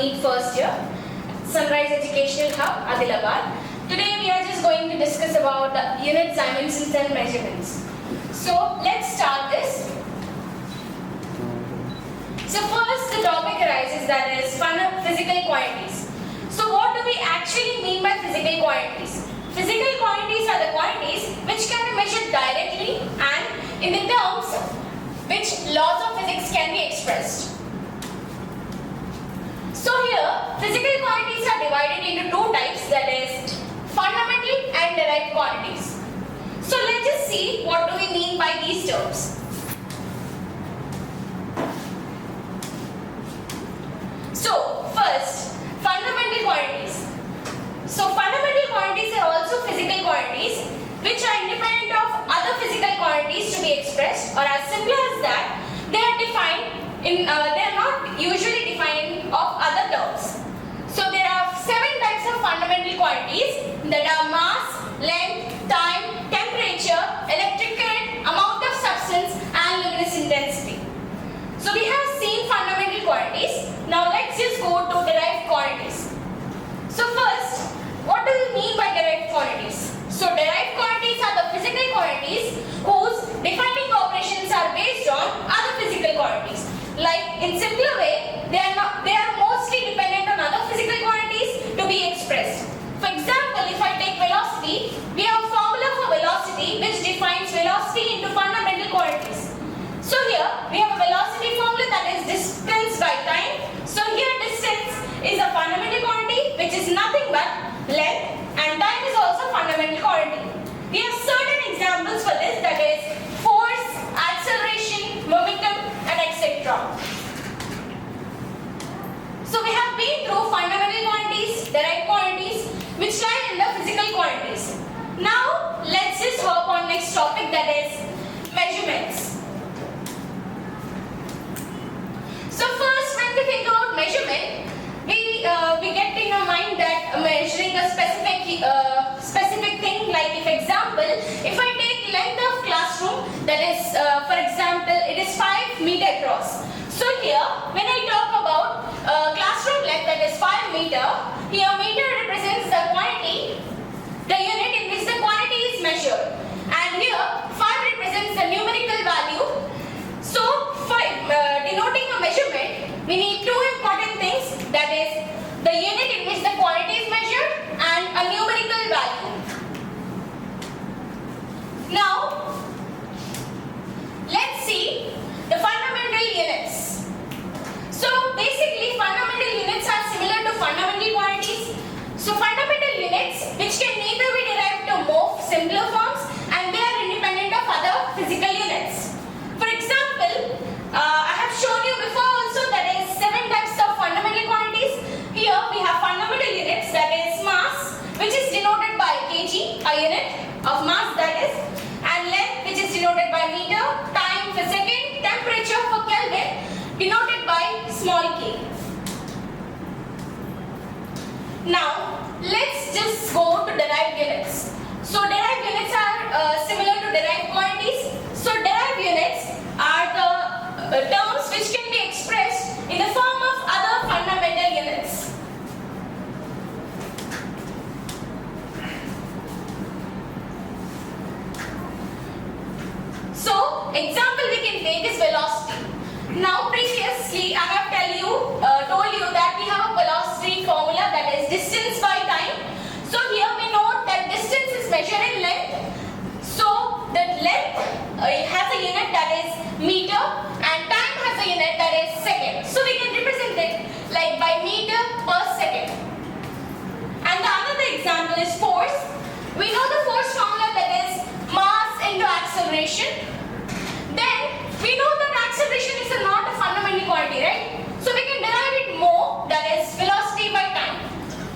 NEET first year, Sunrise Educational Hub, ADILABAD. Today we are just going to discuss about units, dimensions and measurements. So let's start this. So first the topic arises, that is physical quantities. So what do we actually mean by physical quantities? Physical quantities are the quantities which can be measured directly and in the terms which laws of physics can be expressed. So here, physical quantities are divided into two types, that is fundamental and derived quantities. So let's just see what do we mean by these terms. So first, fundamental quantities. So fundamental quantities are also physical quantities which are independent of other physical quantities to be expressed, or as simple as that, they are defined in they are not usually defined of other terms. So there are 7 types of fundamental quantities that are mass, length, time, temperature, electric current, amount of substance and luminous intensity. So we have seen fundamental quantities. Now let's just go to derived quantities. So first, what do we mean by derived quantities? So derived quantities are the physical quantities whose defining operations are based on other physical quantities. Like in simpler way, they are mostly dependent on other physical quantities to be expressed. For example, if I take velocity, we have a formula for velocity which defines velocity into fundamental quantities. So here we have a velocity formula, that is distance by time. So here distance is a fundamental quantity which is nothing but length, and time is also fundamental quantity. We have certain examples for this, that is force, acceleration, momentum and etc. So we have been through fundamental quantities, derived quantities which lie in the physical quantities. Now let's just hop on next topic, that is measurements. So first, when we think about measurement, we get in our mind that measuring a specific thing. Like if example, if I take length of classroom, that is for example it is 5 meter across. So here when I talk about classroom length, that is 5 meter, here meter represents the quantity, the unit in which the quantity is measured, and here 5 represents the numerical value. So for denoting a measurement, we need two important things, that is the unit in which the quantity is measured and a numerical value. Now let's see the fundamental units. So basically fundamental units are similar to fundamental quantities. So fundamental units which can neither be derived to more simpler forms, and they are independent of other physical units. For example, I have shown you before also, that is 7 types of fundamental quantities. Here we have fundamental units, that is mass, which is denoted by kg, a unit of mass that is, and length, which is denoted by meter, time for second, temperature for Kelvin, denoted by small k. Now let's just go to derived units. So derived units are similar to derived quantities. So derived units are the terms which can be expressed in the form of other fundamental units. So example we can take is velocity. Now previously I have told you that we have a velocity formula, that is distance by time. So here we know that distance is measured in length. So the length has a unit, that is meter, and time has a unit, that is second. So we can represent it like by meter per second. And the another example is force. We know the force formula, that is mass into acceleration. Then we know that acceleration is not a fundamental quantity, right? So we can derive it more, that is velocity by time.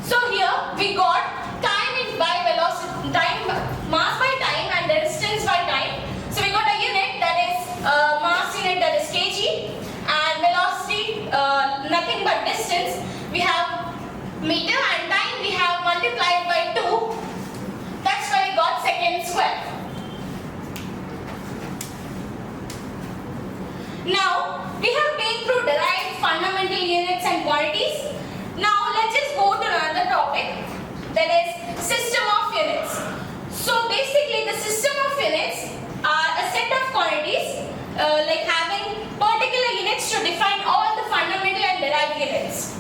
So here we got time by velocity, time, mass by time, and the distance by time. So we got a unit, that is mass unit, that is kg, and velocity nothing but distance. We have meter, and time we have multiplied by 2. That's why we got second square. Now we have been through derived, fundamental units and quantities. just go to another topic, that is system of units. So basically the system of units are a set of quantities like having particular units to define all the fundamental and derived units.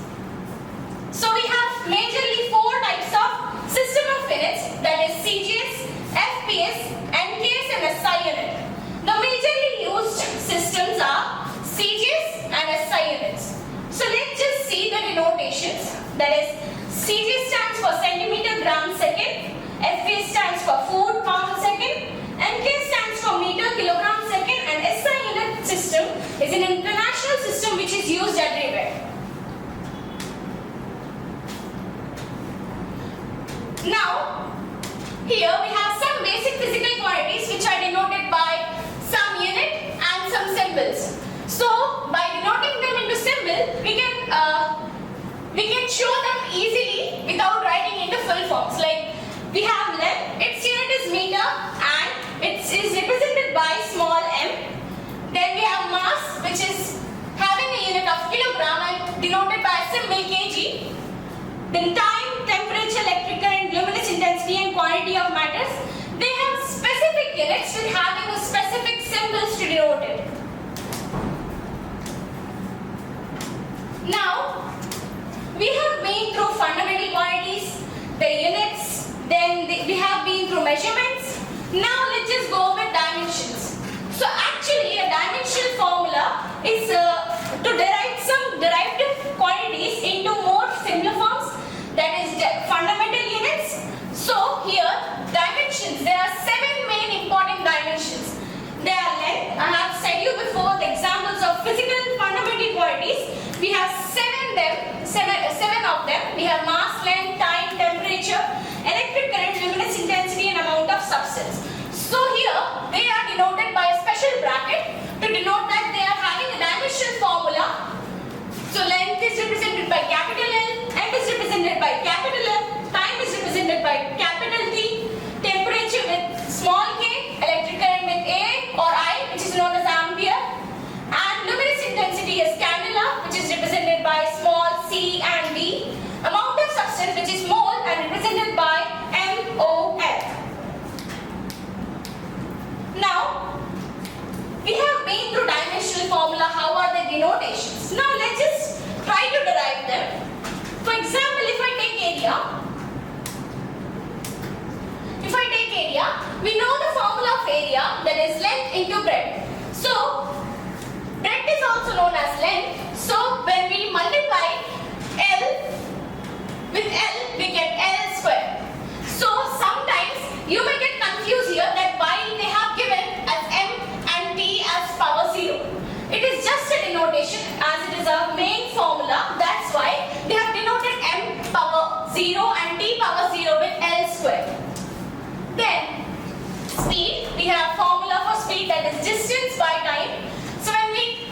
So we have majorly four types of system of units, that is CGS, FPS, NKS and SI unit. The majorly used systems are CGS and SI units. So let's just see the denotations. That is CGS stands for centimeter gram second, FPS stands for foot pound second, NK stands for meter kilogram second, and SI unit system is an international system which is used everywhere. Now, here we have some basic physical quantities which are denoted by some unit and some symbols. So, by denoting them into symbol, we can show them easily without writing into full forms. Like we have length, its unit is meter and it is represented by small m. Then we have mass, which is having a unit of kilogram and denoted by symbol kg. Then time, temperature, electric current, luminous intensity and quantity of matters. They have specific units with having a specific symbols to denote it. Now, we have been through fundamental quantities, the units, then we have been through measurements. Now let's just go with dimensions. So actually a dimensional formula is to derive some derived quantities into more simpler forms, that is fundamental units. So here dimensions, there are 7 main important dimensions. They are length. I have said you before the examples of physical fundamental quantities. We have seven of them. We have mass, length, time, temperature, electric current, luminous intensity and amount of substance. So here they are denoted by a special bracket to denote that they are having a dimensional formula. So length is represented by capital L, m is represented by capital M, time is represented by capital T, temperature with small k, electric current with A or I, which is known as ampere, and luminous intensity is candela, which is represented by small c and d, amount of substance, which is mole, and represented by mol. Now, we have been through dimensional formula. How are the denotations? Now let's just try to derive them. For example, if I take area, we know the formula of area, that is length into breadth. So, breadth is also known as length. So, when we multiply L with L, we get L square. So, sometimes you may get confused here that why they have given as M and T as power 0. It is just a denotation as it is a main formula. That's why they have denoted M power 0 and T power 0 with L square. Then, speed, we have formula for speed, that is distance by time. So when we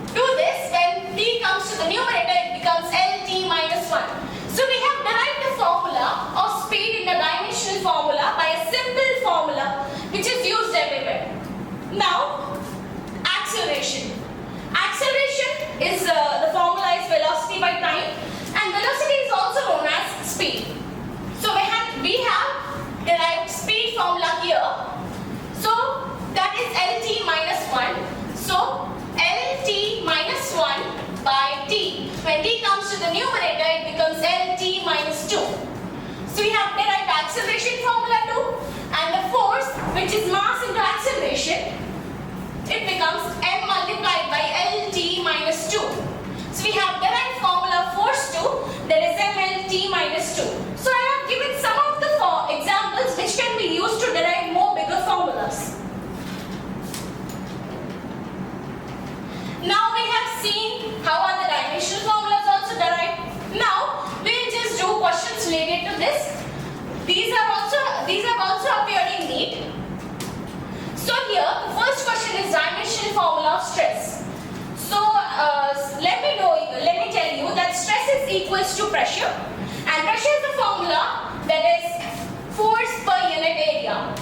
do this, when T comes to the numerator, it becomes LT minus 1. So we have derived the formula of speed in the dimensional formula by a simple formula which is used everywhere. Now, acceleration. Acceleration is the formula is velocity by time, and velocity is also known as speed. So we have derived speed formula here. So that is LT minus 1. So LT minus 1 by T. When T comes to the numerator, it becomes LT minus 2. So we have derived acceleration formula too. And the force, which is mass into acceleration, it becomes M multiplied by LT minus 2. So we have derived formula force 2, that is MLT minus 2. So I have given some of the examples which can be used to derive more bigger formulas. Now we have seen how are the dimensional formulas also derived. Now we will just do questions related to this. These have also appeared in NEET. So here the first question is dimensional formula of stress. So let me tell you that stress is equals to pressure, and pressure is the formula that is force per unit area.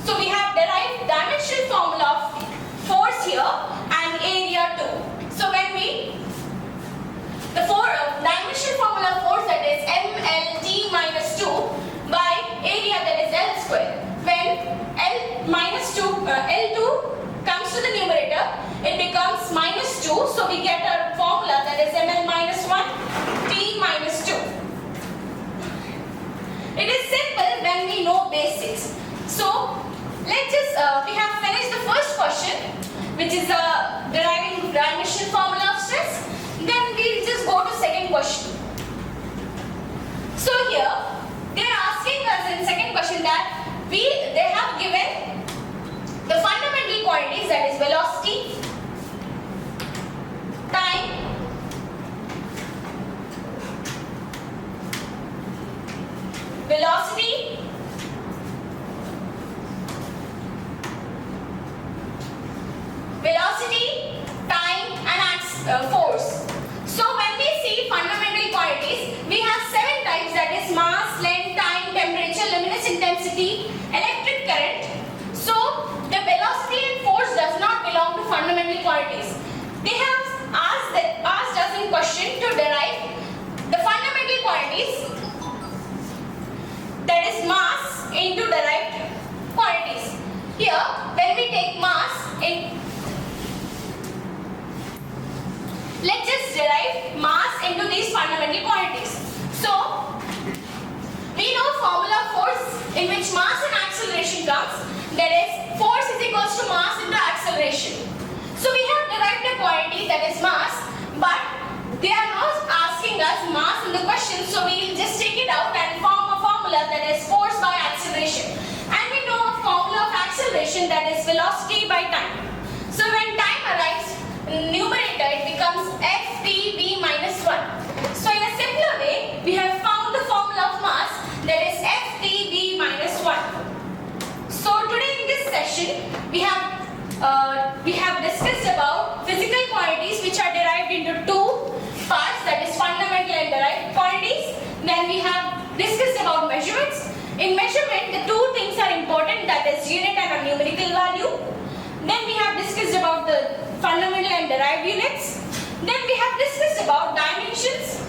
So we have derived dimensional formula of force here and area too. So when the force dimensional formula of force, that is mLT minus 2 by area, that is L square. When L2 comes to the numerator, it becomes minus 2, so we get our formula, that is ml minus 1 T minus 2. It is simple when we know basics. So let's just we have finished the first question, which is deriving dimensional formula of stress. Then we'll just go to second question. So here they are asking us in second question that they have given the fundamental quantities, that is velocity, time, and force. So when we see fundamental quantities, we have 7 types, that is mass, length, time, temperature, luminous intensity, electric current. So the velocity and force does not belong to fundamental quantities. They have asked us in question to derive the fundamental quantities, that is mass into derived quantities. Here when we take mass let's just derive mass into these fundamental quantities. So we know formula of force in which mass and acceleration comes, that is force is equals to mass into acceleration. So we have derived a quantity, that is mass, but they are not asking us mass in the question, so we will just take it out and form a formula, that is force by acceleration. And we know a formula of acceleration, that is velocity by time. So when time arrives numerator, it becomes ftv minus 1. So in a simpler way, we have found the formula of mass, that is ftv minus 1. So today in this session, we have discussed about physical quantities which are derived into 2 parts, that is fundamental and derived quantities. Then we have discussed about measurements. In measurement, the 2 things are important, that is unit and a numerical value. Then we have discussed about the fundamental and derived units. Then we have discussed about dimensions,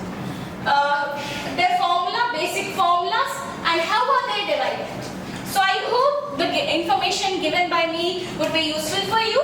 their formula, basic formulas, and how are they derived. So I hope the information given by me would be useful for you.